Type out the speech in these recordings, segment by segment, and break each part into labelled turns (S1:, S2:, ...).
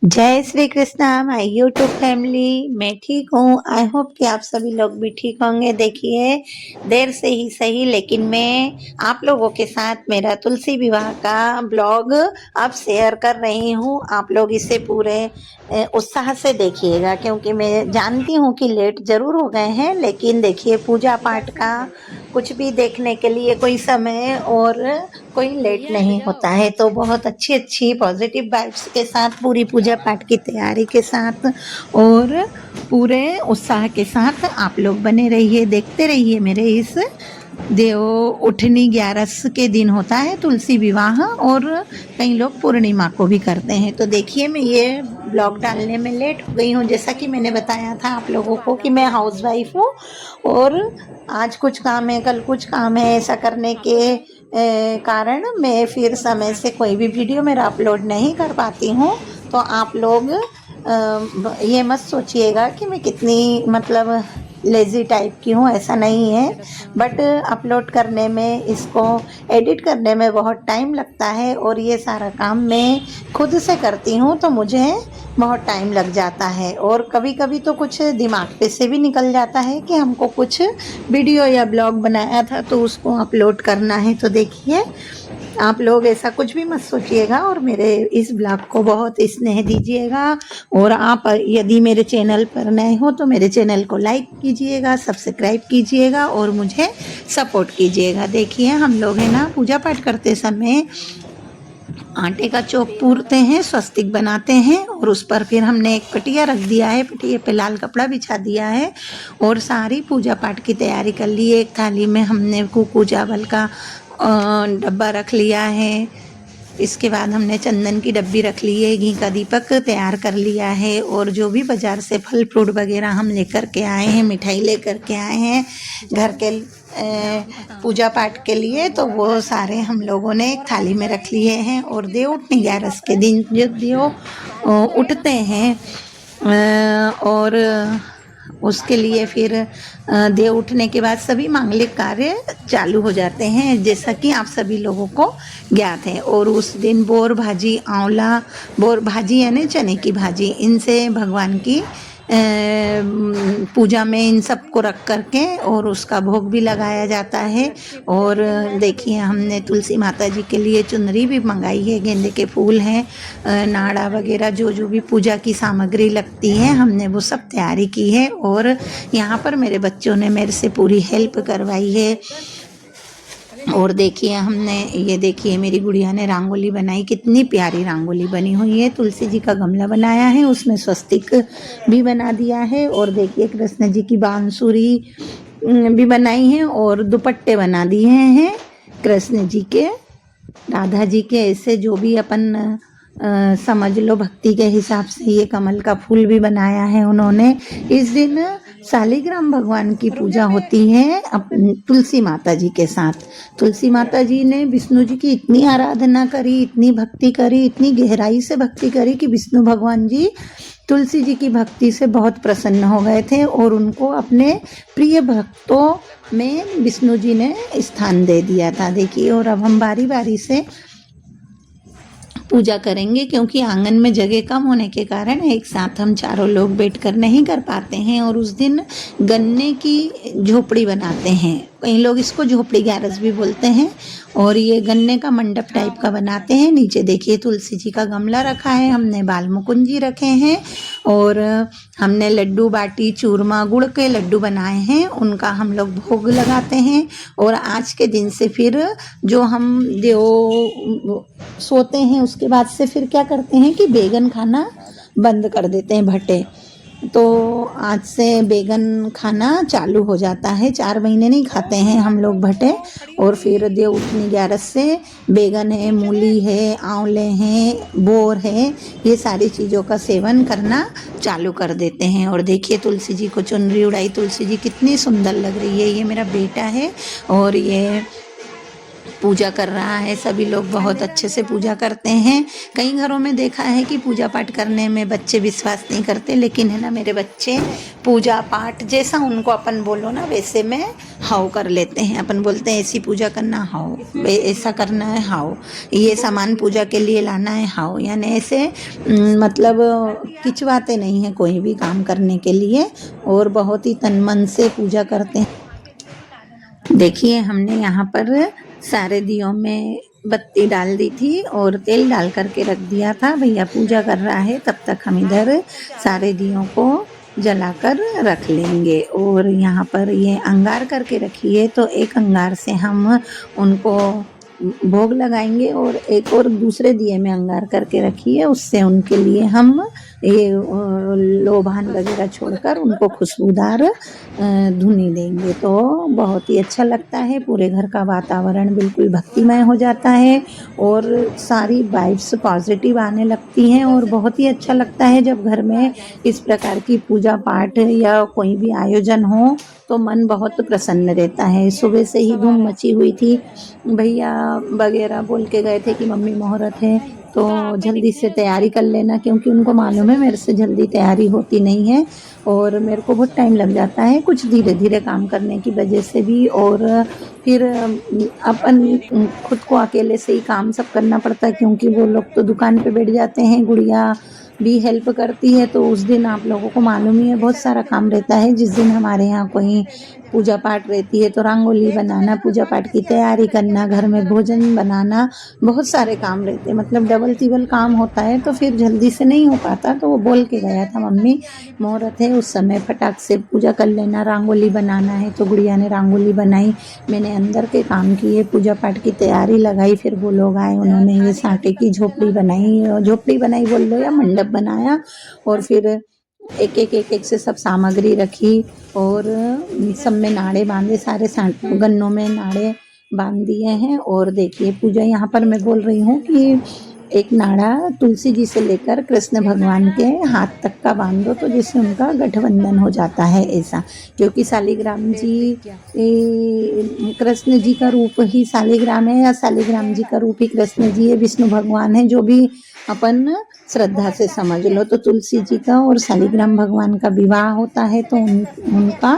S1: जय Shri Krishna my YouTube family. मैं ठीक हूँ। आई होप कि आप सभी लोग भी ठीक होंगे। देखिए, देर से ही सही लेकिन मैं आप लोगों के साथ मेरा तुलसी विवाह का ब्लॉग अब शेयर कर रही हूँ। आप लोग इसे पूरे उत्साह से देखिएगा, क्योंकि मैं जानती हूँ कि लेट जरूर हो गए हैं, लेकिन देखिए, पूजा पाठ का कुछ भी देखने के लिए कोई समय और कोई लेट नहीं होता है। तो बहुत अच्छी अच्छी पॉजिटिव वाइब्स के साथ पूरी पूजा पाठ की तैयारी के साथ और पूरे उत्साह के साथ आप लोग बने रहिए, देखते रहिए मेरे इस देव उठनी 11 के दिन होता है तुलसी विवाह, और कई लोग पूर्णिमा को भी करते हैं। तो देखिए, मैं ये ब्लॉग डालने में लेट हो गई हूँ। जैसा कि मैंने बताया था आप लोगों को कि मैं हाउसवाइफ हूँ और आज कुछ काम है, कल कुछ काम है, ऐसा करने के कारण मैं फिर समय से कोई भी वीडियो मेरा अपलोड नहीं कर पाती हूँ। तो आप लोग ये मत सोचिएगा कि मैं कितनी मतलब लेज़ी टाइप की हूँ, ऐसा नहीं है। बट अपलोड करने में, इसको एडिट करने में बहुत टाइम लगता है और ये सारा काम मैं खुद से करती हूँ, तो मुझे बहुत टाइम लग जाता है। और कभी कभी तो कुछ दिमाग पे से भी निकल जाता है कि हमको कुछ वीडियो या ब्लॉग बनाया था तो उसको अपलोड करना है। तो देखिए, आप लोग ऐसा कुछ भी मत सोचिएगा और मेरे इस ब्लॉग को बहुत स्नेह दीजिएगा। और आप यदि मेरे चैनल पर नए हो तो मेरे चैनल को लाइक कीजिएगा, सब्सक्राइब कीजिएगा और मुझे सपोर्ट कीजिएगा। देखिए, हम लोग है ना पूजा पाठ करते समय आटे का चौक पूरते हैं, स्वस्तिक बनाते हैं और उस पर फिर हमने एक पटिया रख दिया है, पटिया पे लाल कपड़ा बिछा दिया है और सारी पूजा पाठ की तैयारी कर ली है। एक थाली में हमने कुकू चावल का डब्बा रख लिया है। इसके बाद हमने चंदन की डब्बी रख ली है, घी का दीपक तैयार कर लिया है और जो भी बाज़ार से फल फ्रूट वगैरह हम लेकर के आए हैं, मिठाई लेकर के आए हैं घर के पूजा पाठ के लिए, तो वो सारे हम लोगों ने एक थाली में रख लिए हैं। और देव उठनी 11 के दिन जो देव उठते हैं और उसके लिए फिर देव उठने के बाद सभी मांगलिक कार्य चालू हो जाते हैं, जैसा कि आप सभी लोगों को ज्ञात है। और उस दिन बोर भाजी, आंवला, बोर भाजी यानी चने की भाजी, इनसे भगवान की पूजा में इन सबको रख करके और उसका भोग भी लगाया जाता है। और देखिए, हमने तुलसी माता जी के लिए चुनरी भी मंगाई है, गेंदे के फूल हैं, नाड़ा वगैरह जो जो भी पूजा की सामग्री लगती है हमने वो सब तैयारी की है। और यहाँ पर मेरे बच्चों ने मेरे से पूरी हेल्प करवाई है। और देखिए, हमने ये देखिए मेरी गुड़िया ने रंगोली बनाई, कितनी प्यारी रंगोली बनी हुई है। तुलसी जी का गमला बनाया है, उसमें स्वस्तिक भी बना दिया है। और देखिए, कृष्ण जी की बांसुरी भी बनाई है और दुपट्टे बना दिए हैं कृष्ण जी के, राधा जी के, ऐसे जो भी अपन समझ लो भक्ति के हिसाब से। ये कमल का फूल भी बनाया है उन्होंने। इस दिन शालिग्राम भगवान की पूजा होती है तुलसी माता जी के साथ। तुलसी माता जी ने विष्णु जी की इतनी आराधना करी, इतनी भक्ति करी, इतनी गहराई से भक्ति करी कि विष्णु भगवान जी तुलसी जी की भक्ति से बहुत प्रसन्न हो गए थे और उनको अपने प्रिय भक्तों में विष्णु जी ने स्थान दे दिया था। देखिए, और अब हम बारी बारी से पूजा करेंगे, क्योंकि आंगन में जगह कम होने के कारण एक साथ हम चारों लोग बैठकर नहीं कर पाते हैं। और उस दिन गन्ने की झोपड़ी बनाते हैं, कई लोग इसको झोपड़ी ग्यारस भी बोलते हैं। और ये गन्ने का मंडप टाइप का बनाते हैं। नीचे देखिए, तुलसी जी का गमला रखा है, हमने बाल मुकुंद जी रखे हैं और हमने लड्डू बाटी, चूरमा, गुड़ के लड्डू बनाए हैं, उनका हम लोग भोग लगाते हैं। और आज के दिन से फिर जो हम देव सोते हैं उसके बाद से फिर क्या करते हैं कि बैगन खाना बंद कर देते हैं, भट्टे। तो आज से बैगन खाना चालू हो जाता है, 4 महीने नहीं खाते हैं हम लोग भट्टे। और फिर देव उठनी 11 से बैगन है, मूली है, आंवले हैं, बोर है, ये सारी चीज़ों का सेवन करना चालू कर देते हैं। और देखिए, तुलसी जी को चुनरी उड़ाई, तुलसी जी कितनी सुंदर लग रही है। ये मेरा बेटा है और ये पूजा कर रहा है। सभी लोग बहुत अच्छे से पूजा करते हैं। कई घरों में देखा है कि पूजा पाठ करने में बच्चे विश्वास नहीं करते, लेकिन है ना, मेरे बच्चे पूजा पाठ जैसा उनको अपन बोलो ना वैसे में हाउ कर लेते हैं। अपन बोलते हैं ऐसी पूजा करना, हाउ, ऐसा करना है, हाउ, ये सामान पूजा के लिए लाना है, हाउ, यानी ऐसे मतलब खिंचवाते नहीं हैं कोई भी काम करने के लिए, और बहुत ही तन मन से पूजा करते हैं। देखिए, हमने यहाँ पर सारे दियों में बत्ती डाल दी थी और तेल डाल करके रख दिया था। भैया पूजा कर रहा है, तब तक हम इधर सारे दियों को जलाकर रख लेंगे। और यहाँ पर ये अंगार करके रखिए, तो एक अंगार से हम उनको भोग लगाएंगे, और एक और दूसरे दिए में अंगार करके रखिए, उससे उनके लिए हम ये लोबान वगैरह छोड़कर उनको खुशबूदार धुनी देंगे। तो बहुत ही अच्छा लगता है, पूरे घर का वातावरण बिल्कुल भक्तिमय हो जाता है और सारी वाइब्स पॉजिटिव आने लगती हैं, और बहुत ही अच्छा लगता है जब घर में इस प्रकार की पूजा पाठ या कोई भी आयोजन हो तो मन बहुत प्रसन्न रहता है। सुबह से ही धूम मची हुई थी, भैया वगैरह बोल के गए थे कि मम्मी मुहूर्त है तो जल्दी से तैयारी कर लेना, क्योंकि उनको मालूम है मेरे से जल्दी तैयारी होती नहीं है और मेरे को बहुत टाइम लग जाता है, कुछ धीरे धीरे काम करने की वजह से भी। और फिर अपन खुद को अकेले से ही काम सब करना पड़ता है, क्योंकि वो लोग तो दुकान पे बैठ जाते हैं, गुड़िया भी हेल्प करती है। तो उस दिन आप लोगों को मालूम ही है बहुत सारा काम रहता है। जिस दिन हमारे यहाँ कोई पूजा पाठ रहती है तो रंगोली बनाना, पूजा पाठ की तैयारी करना, घर में भोजन बनाना, बहुत सारे काम रहते हैं, मतलब डबल तिबल काम होता है, तो फिर जल्दी से नहीं हो पाता। तो वो बोल के गया था मम्मी मुहूर्त है उस समय फटाक से पूजा कर लेना, रंगोली बनाना है। तो गुड़िया ने रंगोली बनाई, मैंने अंदर के काम किए, पूजा पाठ की तैयारी लगाई। फिर वो लोग आए, उन्होंने ये सांटे की झोपड़ी बनाई, झोपड़ी बनाई बोल लो या मंडप बनाया, और फिर एक एक एक एक से सब सामग्री रखी और सब में नाड़े बांधे, सारे गन्नों में नाड़े बांध दिए हैं। और देखिए पूजा यहाँ पर मैं बोल रही हूँ कि एक नाड़ा तुलसी जी से लेकर कृष्ण भगवान के हाथ तक का बांधो, तो जिससे उनका गठबंधन हो जाता है ऐसा, क्योंकि शालिग्राम जी कृष्ण जी का रूप ही शालिग्राम है, या शालिग्राम जी का रूप ही कृष्ण जी है, विष्णु भगवान है, जो भी अपन श्रद्धा से समझ लो। तो तुलसी जी का और शालिग्राम भगवान का विवाह होता है, तो उनका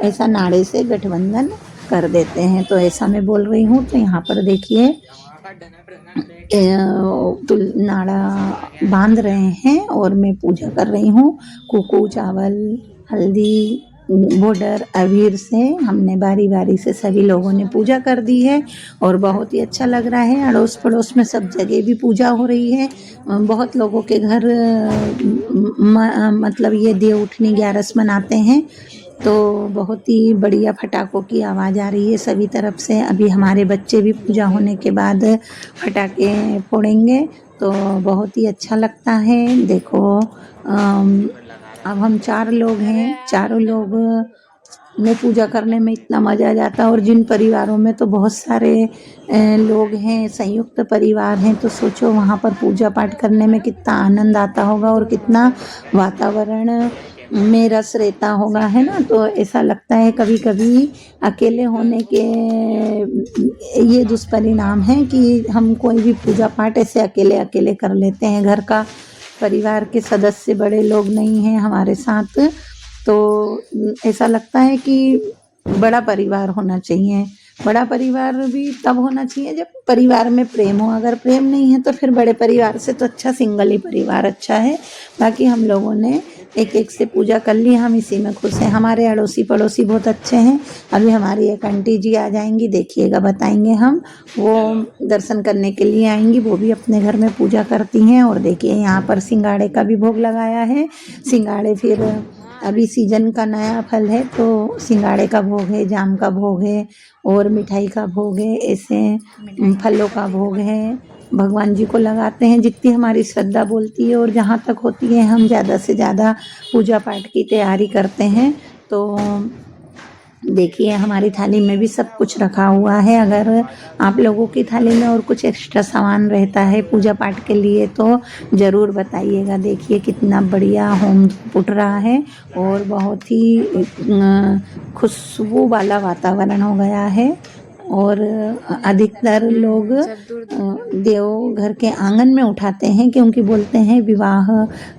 S1: ऐसा नाड़े से गठबंधन कर देते हैं। तो ऐसा मैं बोल रही हूँ। तो यहाँ पर देखिए नाड़ा बांध रहे हैं और मैं पूजा कर रही हूँ। कुकू, चावल, हल्दी, बॉर्डर, अबीर से हमने बारी बारी से सभी लोगों ने पूजा कर दी है और बहुत ही अच्छा लग रहा है। अड़ोस पड़ोस में सब जगह भी पूजा हो रही है। बहुत लोगों के घर मतलब ये देव उठनी 11 मनाते हैं, तो बहुत ही बढ़िया फटाकों की आवाज़ आ रही है सभी तरफ से। अभी हमारे बच्चे भी पूजा होने के बाद फटाके फोड़ेंगे, तो बहुत ही अच्छा लगता है। देखो अब हम 4 लोग हैं, चारों लोग में पूजा करने में इतना मज़ा आ जाता है। और जिन परिवारों में तो बहुत सारे लोग हैं, संयुक्त परिवार हैं, तो सोचो वहाँ पर पूजा पाठ करने में कितना आनंद आता होगा और कितना वातावरण में रस रहता होगा, है ना। तो ऐसा लगता है कभी कभी अकेले होने के ये दुष्परिणाम है कि हम कोई भी पूजा पाठ ऐसे अकेले अकेले कर लेते हैं। घर का परिवार के सदस्य बड़े लोग नहीं हैं हमारे साथ, तो ऐसा लगता है कि बड़ा परिवार होना चाहिए। बड़ा परिवार भी तब होना चाहिए जब परिवार में प्रेम हो, अगर प्रेम नहीं है तो फिर बड़े परिवार से तो अच्छा सिंगल ही परिवार अच्छा है। बाकी हम लोगों ने एक एक से पूजा कर ली, हम इसी में खुश हैं। हमारे अड़ोसी पड़ोसी बहुत अच्छे हैं। अभी हमारी एक आंटी जी आ जाएंगी, देखिएगा, बताएंगे हम, वो दर्शन करने के लिए आएंगी, वो भी अपने घर में पूजा करती हैं। और देखिए यहाँ पर सिंगाड़े का भी भोग लगाया है। सिंगाड़े फिर अभी सीजन का नया फल है, तो सिंगाड़े का भोग है, जाम का भोग है और मिठाई का भोग है, ऐसे फलों का भोग है। भगवान जी को लगाते हैं जितनी हमारी श्रद्धा बोलती है, और जहाँ तक होती है हम ज़्यादा से ज़्यादा पूजा पाठ की तैयारी करते हैं। तो देखिए हमारी थाली में भी सब कुछ रखा हुआ है। अगर आप लोगों की थाली में और कुछ एक्स्ट्रा सामान रहता है पूजा पाठ के लिए तो ज़रूर बताइएगा। देखिए कितना बढ़िया होम फूट रहा है और बहुत ही खुशबू वाला वातावरण हो गया है। और अधिकतर लोग देव घर के आंगन में उठाते हैं, क्योंकि बोलते हैं विवाह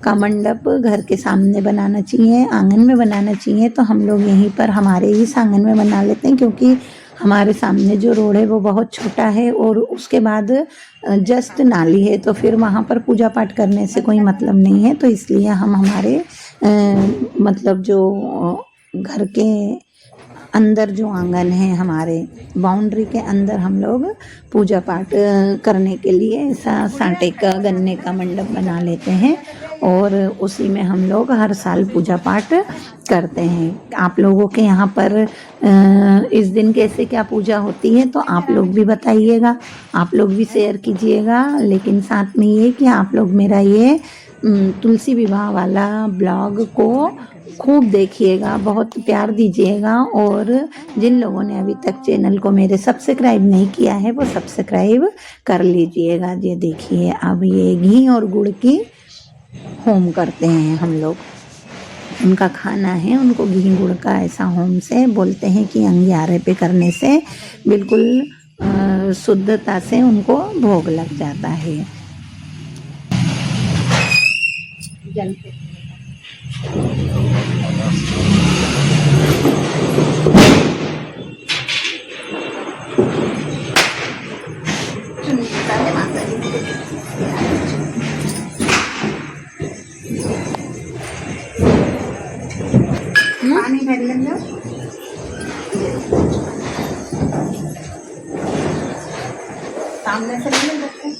S1: का मंडप घर के सामने बनाना चाहिए, आंगन में बनाना चाहिए। तो हम लोग यहीं पर हमारे इस आंगन में बना लेते हैं, क्योंकि हमारे सामने जो रोड है वो बहुत छोटा है और उसके बाद जस्ट नाली है, तो फिर वहाँ पर पूजा पाठ करने से कोई मतलब नहीं है। तो इसलिए हम हमारे मतलब जो घर के अंदर जो आंगन है, हमारे बाउंड्री के अंदर हम लोग पूजा पाठ करने के लिए ऐसा सांटे का गन्ने का मंडप बना लेते हैं और उसी में हम लोग हर साल पूजा पाठ करते हैं। आप लोगों के यहाँ पर इस दिन कैसे क्या पूजा होती है तो आप लोग भी बताइएगा, आप लोग भी शेयर कीजिएगा। लेकिन साथ में ये कि आप लोग मेरा ये तुलसी विवाह वाला ब्लॉग को खूब देखिएगा, बहुत प्यार दीजिएगा। और जिन लोगों ने अभी तक चैनल को मेरे सब्सक्राइब नहीं किया है वो सब्सक्राइब कर लीजिएगा। ये देखिए, अब ये घी और गुड़ की होम करते हैं हम लोग, उनका खाना है, उनको घी गुड़ का ऐसा होम से बोलते हैं कि अंगियारे पे करने से बिल्कुल शुद्धता से उनको भोग लग जाता है। जल पे पानी भर लेंगे, सामने से ले लेते हैं।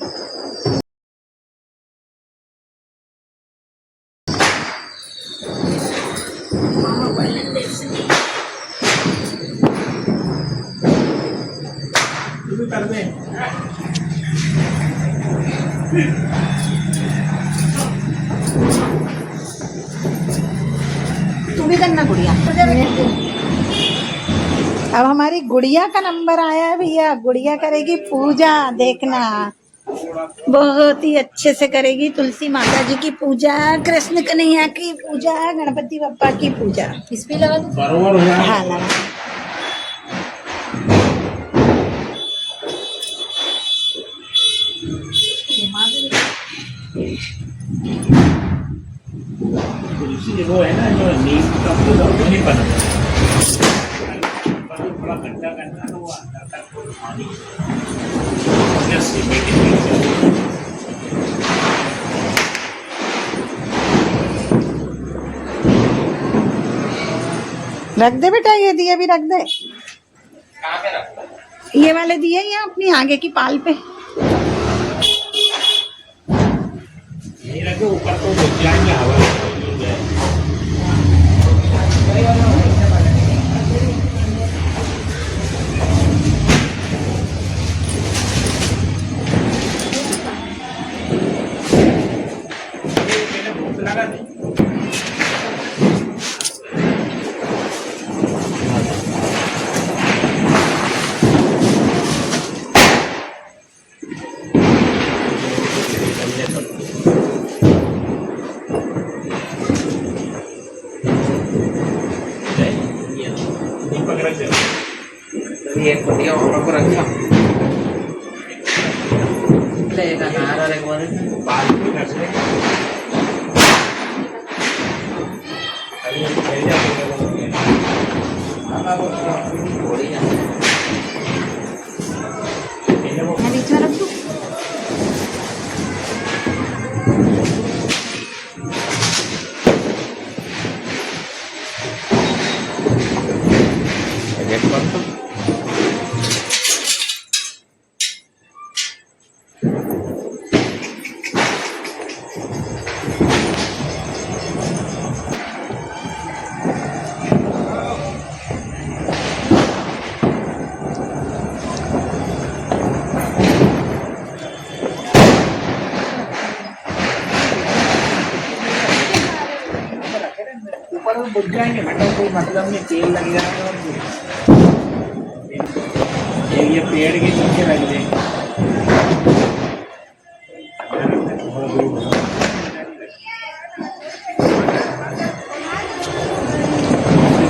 S1: कर दे तू भी करना गुड़िया। अब हमारी गुड़िया का नंबर आया है भैया, गुड़िया करेगी पूजा, देखना बहुत ही अच्छे से करेगी। तुलसी माता जी की पूजा, कृष्ण कन्हैया की पूजा, गणपति बप्पा की पूजा। इस पे लगा दो। हाँ लगा।
S2: तुलसी वो है ना जो नीम का पौधा वो नहीं बना, थोड़ा गंदा गंदा तो वो अंदर तक पानी
S1: रख दे बेटा, ये दिए भी रख दे।
S2: कहाँ पे रखता है?
S1: ये वाले दिए या अपनी आगे की पाल पे
S2: नहीं रखे, ऊपर तो घुस जाएंगे, हवा मिल जाए।
S3: ये बढ़िया और को रखा लेगा नारा रे वाले
S2: बाल भी कर ले अभी ले जाओ अब
S3: थोड़ी ना
S2: इन्हें वो
S1: बीच में रख दो।
S2: गेट पर तो ऊपर में बुझ जाएंगे, बेटा कोई मतलब नहीं, तेल लग जाएगा और ये पेड़ के नीचे लग जाएंगे।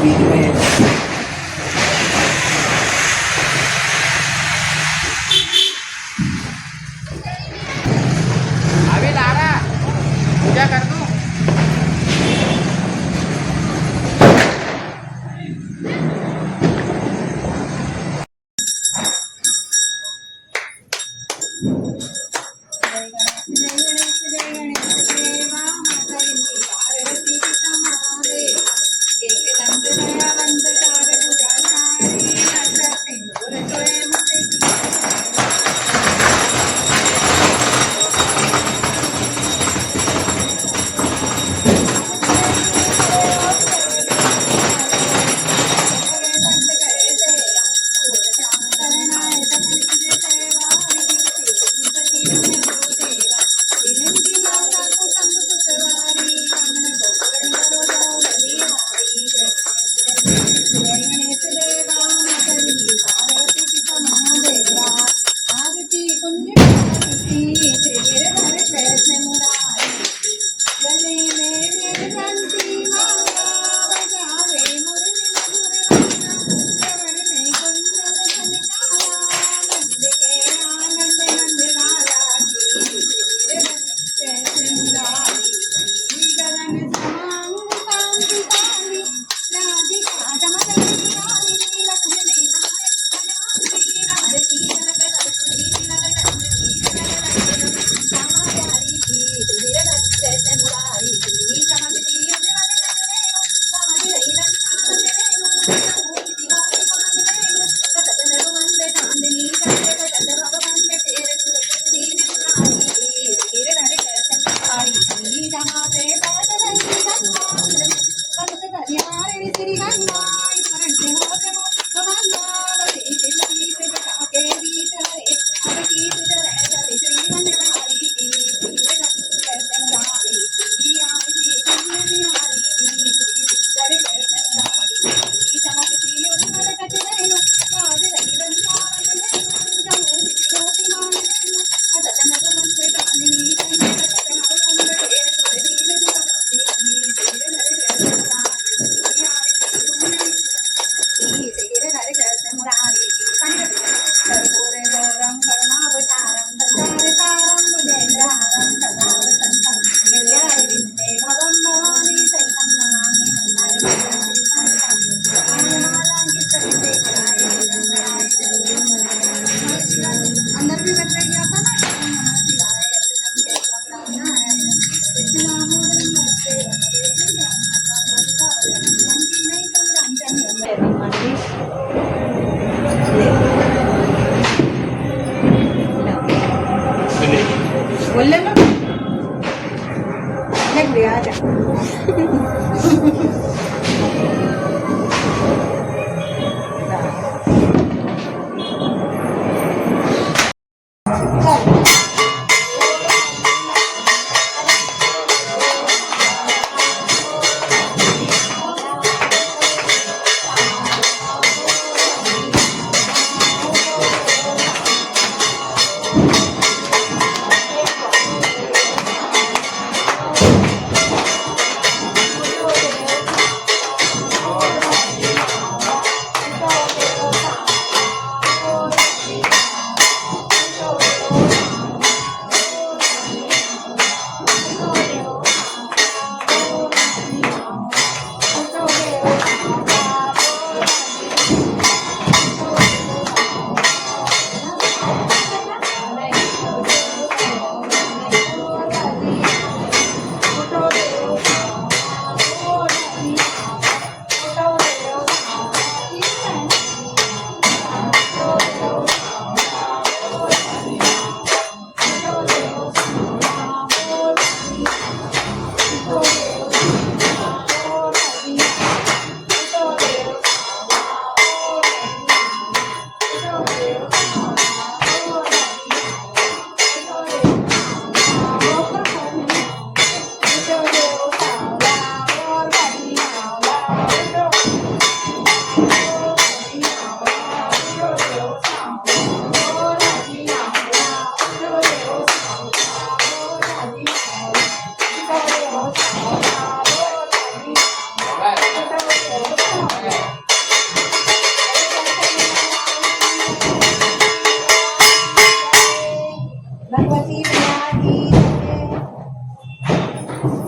S2: बीच में
S3: पूजा कर दूं?
S1: बोल लो लग गया आजा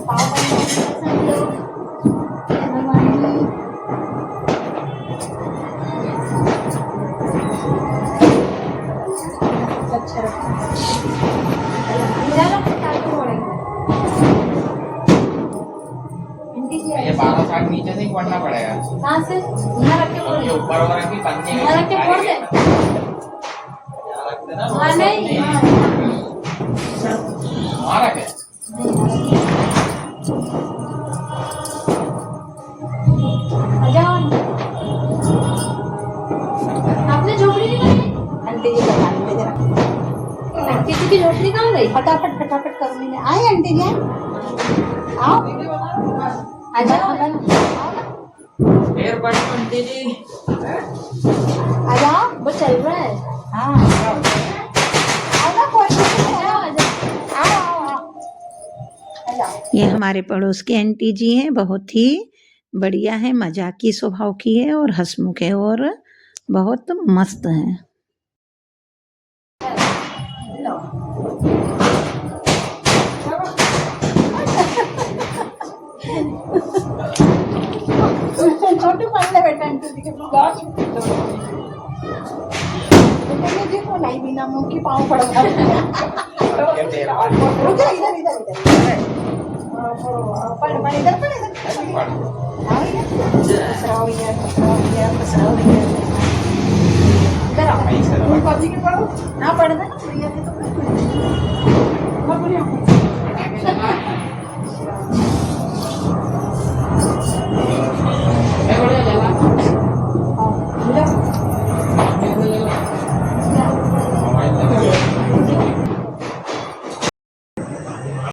S4: पाव बनवानी पसंद लो, बनवानी। अच्छा रखा चलो चालू हो रही
S3: ये 12 साल नीचे से ही पढ़ना पड़ेगा।
S4: कहाँ से यहाँ रख के फोड़
S3: ये
S4: दे,
S3: ऊपर वाला की पन्नी
S4: यहाँ रख के फोड़ दे।
S3: यहाँ रखते ना
S4: हाँ नहीं
S3: वहाँ रखे।
S4: आ जाओ। आपने झोपड़ी नहीं बनाई?
S1: आंटी जी बता रही जरा,
S4: आंटी जी की झोपड़ी कहाँ गई?
S1: फटाफट फटाफट करो। मैंने आए आंटी जी, आओ
S4: आ जाओ
S3: फिर बड़ी आंटी जी
S1: आ जाओ।
S4: वो चल रहा है।
S1: हाँ आओ ना, कोई नहीं,
S4: आ जाओ आ जाओ।
S1: आओ आओ आओ। ये हमारे पड़ोस की आंटी जी हैं, बहुत ही बढ़िया है, मजाकी स्वभाव की है और हंसमुख है और बहुत मस्त है। छोटू मान ले बेटा, आंटी जी के पास देखो नहीं बिना मुंह की पाँव पड़ गया। रुक जा, इधर इधर इधर पढ़ इधर पढ़ इधर। आओ इधर आओ। तुम कभी के पढ़ो ना, पढ़ना ना, प्रिया के तो